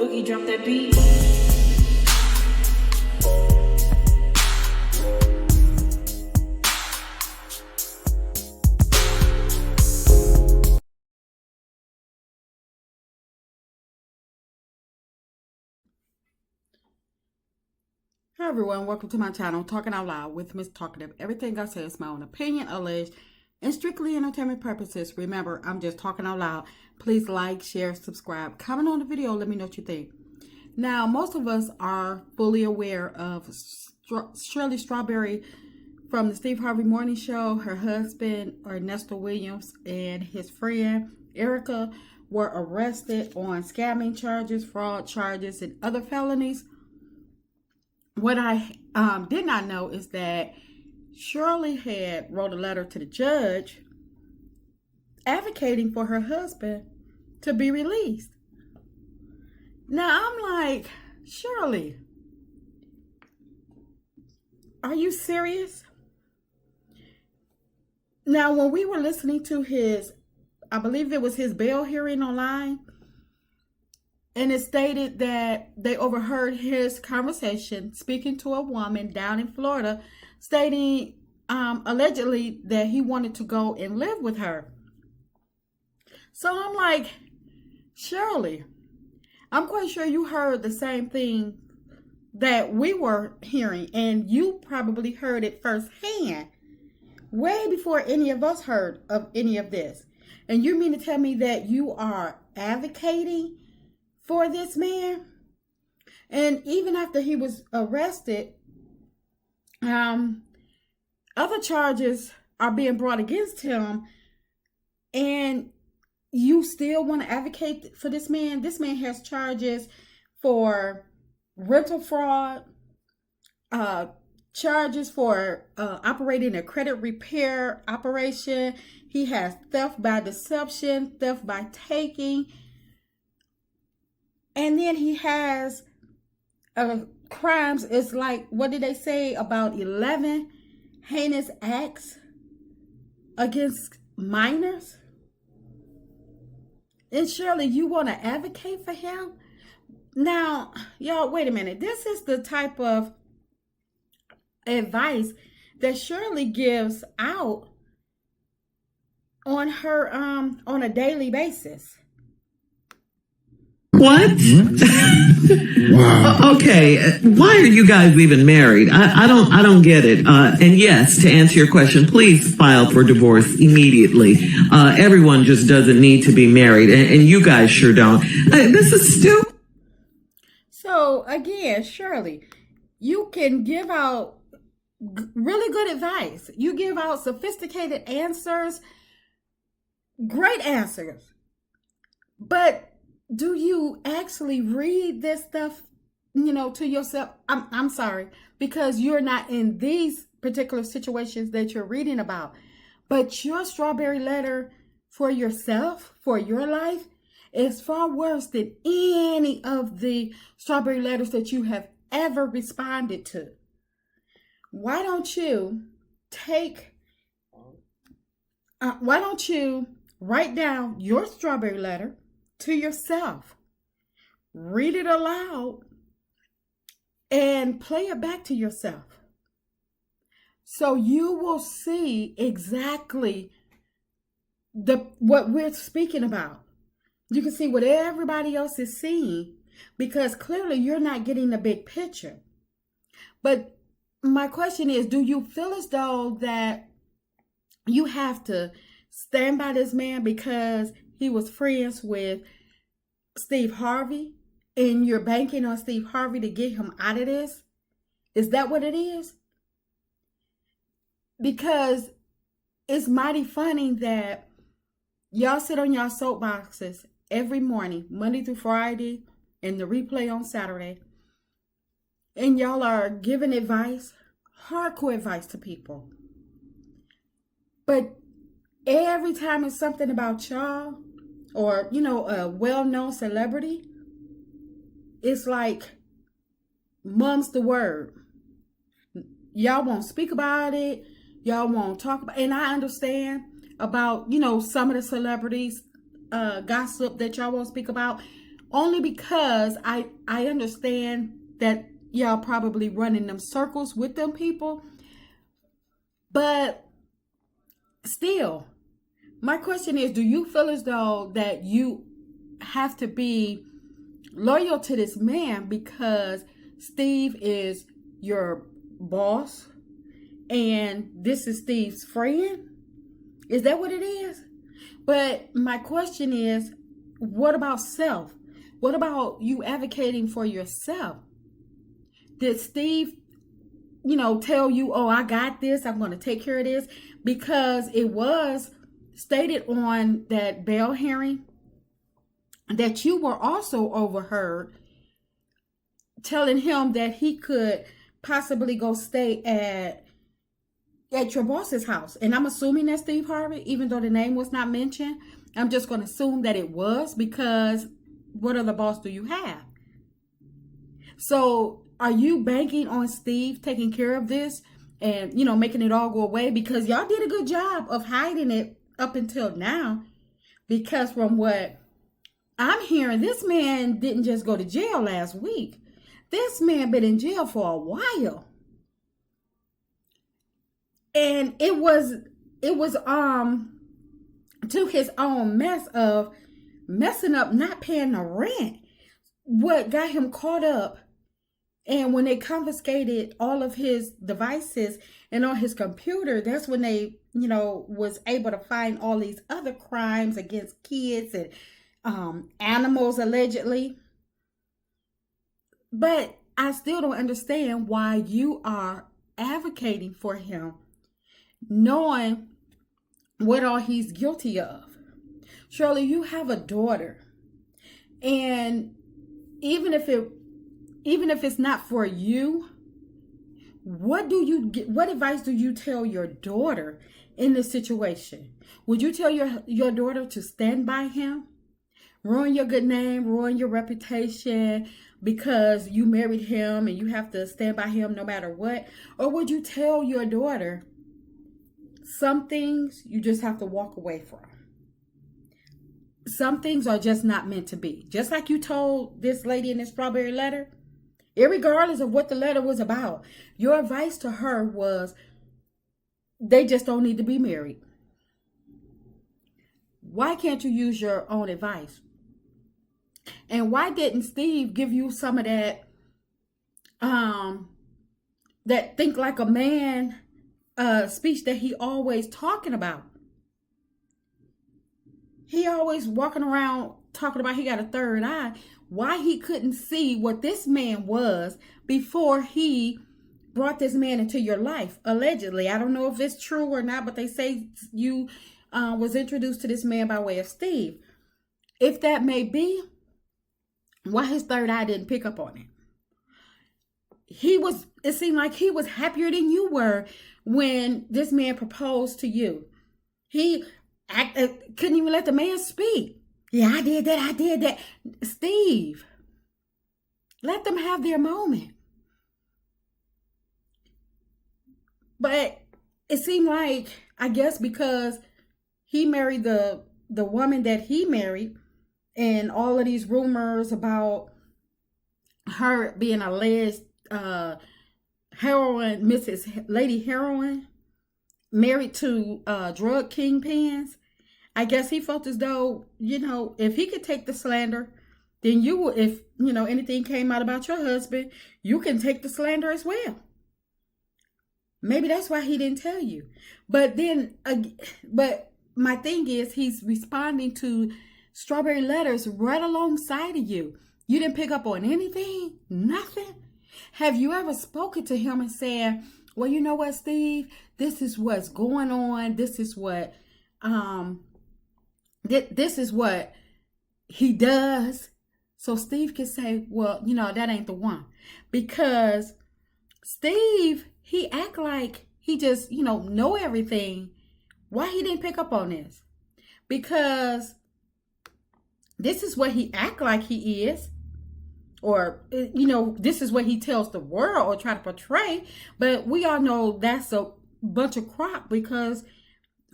Boogie, drop that beat. Hi everyone, welcome to my channel, Talking Out Loud with Miss Talkative. Everything I say is my own opinion, alleged, and strictly entertainment purposes. Remember, I'm just talking out loud. Please like, share, subscribe, comment on the video, let me know what you think. Now, most of us are fully aware of Shirley Strawberry from the Steve Harvey Morning Show. Her husband, Ernesto Williams, and his friend, Erica, were arrested on scamming charges, fraud charges, and other felonies. What I did not know is that Shirley had wrote a letter to the judge advocating for her husband to be released. Now I'm like, Shirley, are you serious? Now, when we were listening to his, I believe it was his bail hearing online, and it stated that they overheard his conversation speaking to a woman down in Florida, stating allegedly that he wanted to go and live with her. So I'm like, Shirley, I'm quite sure you heard the same thing that we were hearing, and you probably heard it firsthand, way before any of us heard of any of this. And you mean to tell me that you are advocating for this man? And even after he was arrested, other charges are being brought against him, and you still want to advocate for this man? This man has charges for rental fraud, charges for operating a credit repair operation. He has theft by deception, theft by taking. And then he has crimes. It's like, what did they say? About 11 heinous acts against minors. And Shirley, you want to advocate for him? Now, y'all, wait a minute. This is the type of advice that Shirley gives out on her on a daily basis. What? Wow. Okay. Why are you guys even married? I don't get it. And yes, to answer your question, please file for divorce immediately. Everyone just doesn't need to be married, and you guys sure don't. This is stupid. So again, Shirley, you can give out really good advice. You give out sophisticated answers, great answers. But do you actually read this stuff, to yourself? I'm sorry, because you're not in these particular situations that you're reading about. But your strawberry letter for yourself, for your life, is far worse than any of the strawberry letters that you have ever responded to. Why don't you write down your strawberry letter to yourself, read it aloud, and play it back to yourself, so you will see exactly what we're speaking about. You can see what everybody else is seeing, because clearly you're not getting the big picture. But my question is, do you feel as though that you have to stand by this man because he was friends with Steve Harvey, and you're banking on Steve Harvey to get him out of this? Is that what it is? Because it's mighty funny that y'all sit on y'all soapboxes every morning, Monday through Friday, and the replay on Saturday, and y'all are giving advice, hardcore advice to people. But every time it's something about y'all, or, a well-known celebrity, it's like, mum's the word. Y'all won't speak about it. Y'all won't talk about it. And I understand about, some of the celebrities, gossip that y'all won't speak about. only because I understand that y'all probably running them circles with them people, but still, my question is, do you feel as though that you have to be loyal to this man because Steve is your boss and this is Steve's friend? Is that what it is? But my question is, what about self? What about you advocating for yourself? Did Steve, tell you, oh, I got this, I'm going to take care of this? Because it was stated on that bail hearing that you were also overheard telling him that he could possibly go stay at your boss's house. And I'm assuming that's Steve Harvey, even though the name was not mentioned. I'm just going to assume that it was, because what other boss do you have? So are you banking on Steve taking care of this and, making it all go away? Because y'all did a good job of hiding it up until now. Because from what I'm hearing, this man didn't just go to jail last week. This man been in jail for a while. And it was to his own mess of messing up, not paying the rent, what got him caught up. And when they confiscated all of his devices and on his computer, that's when they, was able to find all these other crimes against kids and animals, allegedly. But I still don't understand why you are advocating for him, knowing what all he's guilty of. Shirley, you have a daughter, and even if it's not for you, what advice do you tell your daughter in this situation? Would you tell your daughter to stand by him, ruin your good name, ruin your reputation because you married him and you have to stand by him no matter what? Or would you tell your daughter, some things you just have to walk away from? Some things are just not meant to be. Just like you told this lady in the strawberry letter, irregardless of what the letter was about, your advice to her was they just don't need to be married. Why can't you use your own advice? And why didn't Steve give you some of that that think like a man speech that he always talking about? He always walking around talking about he got a third eye. Why he couldn't see what this man was before he brought this man into your life, allegedly. I don't know if it's true or not, but they say you was introduced to this man by way of Steve. If that may be, why his third eye didn't pick up on it? It seemed like he was happier than you were when this man proposed to you. He couldn't even let the man speak. Yeah, I did that. Steve, let them have their moment. But it seemed like, I guess because he married the woman that he married, and all of these rumors about her being alleged heroin, Mrs. Lady Heroin, married to drug kingpins. I guess he felt as though, if he could take the slander, then if anything came out about your husband, you can take the slander as well. Maybe that's why he didn't tell you. But my thing is, he's responding to strawberry letters right alongside of you. You didn't pick up on anything? Nothing? Have you ever spoken to him and said, well, you know what, Steve? This is what's going on. This is what he does. So Steve can say, well, that ain't the one. Because Steve, he act like he just, know everything. Why he didn't pick up on this? Because this is what he act like he is. Or, this is what he tells the world or try to portray. But we all know that's a bunch of crap because,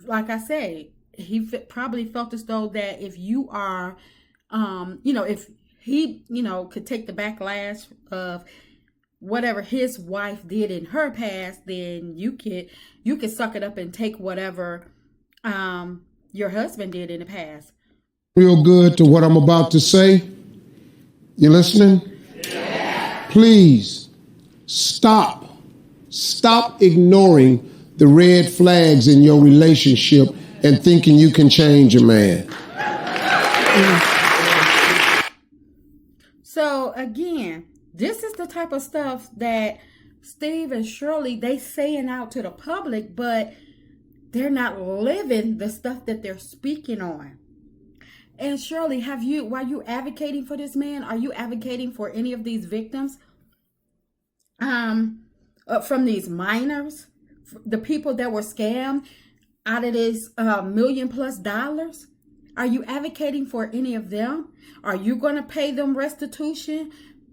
like I say, he probably felt as though that if you are, if he, could take the backlash of whatever his wife did in her past, then you could suck it up and take whatever your husband did in the past. Real good to what I'm about to say. You listening? Yeah. Please stop ignoring the red flags in your relationship and thinking you can change a man. So again, this is the type of stuff that Steve and Shirley, they saying out to the public, but they're not living the stuff that they're speaking on. And Shirley, while you advocating for this man, are you advocating for any of these victims? From these minors, the people that were scammed out of this $1 million+ dollars? Are you advocating for any of them? Are you going to pay them restitution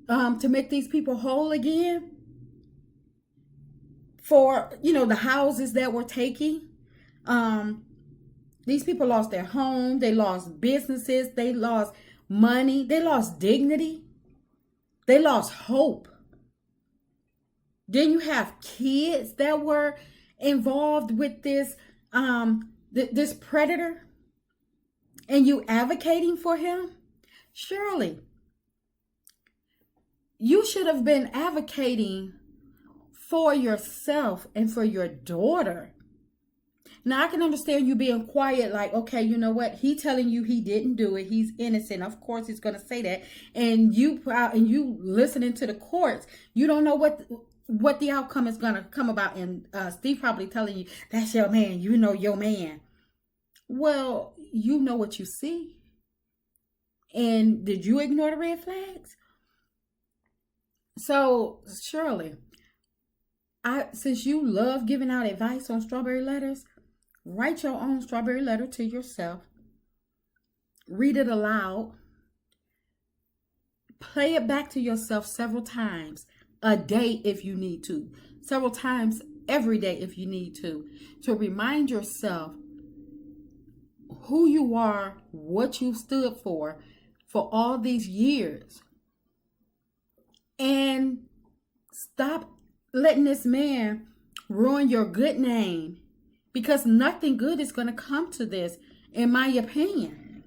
to make these people whole again? For, the houses that were taken? These people lost their home, they lost businesses, they lost money, they lost dignity, they lost hope. Then you have kids that were involved with this this predator, and you advocating for him? Shirley, you should have been advocating for yourself and for your daughter. Now, I can understand you being quiet, like, okay, you know what? He telling you he didn't do it. He's innocent. Of course, he's going to say that. And you listening to the courts, you don't know what the outcome is going to come about. And Steve probably telling you, that's your man. You know your man. Well, you know what you see. And did you ignore the red flags? So, Shirley, since you love giving out advice on strawberry letters, write your own strawberry letter to yourself. Read it aloud. Play it back to yourself several times a day if you need to. Several times every day if you need to remind yourself who you are, what you stood for all these years. And stop letting this man ruin your good name, because nothing good is going to come to this, in my opinion.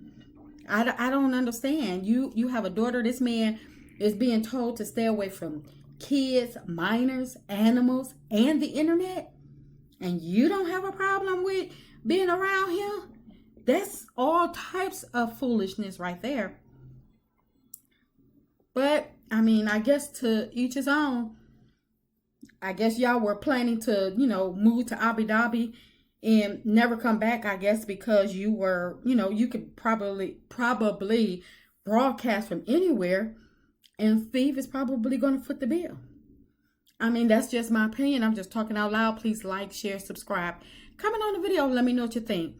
I don't understand. You have a daughter. This man is being told to stay away from kids, minors, animals, and the internet. And you don't have a problem with being around him? That's all types of foolishness right there. But, I guess to each his own. I guess y'all were planning to, move to Abu Dhabi and never come back, I guess, because you were, you could probably broadcast from anywhere, and Steve is probably going to foot the bill. That's just my opinion. I'm just talking out loud. Please like, share, subscribe. Comment on the video. Let me know what you think.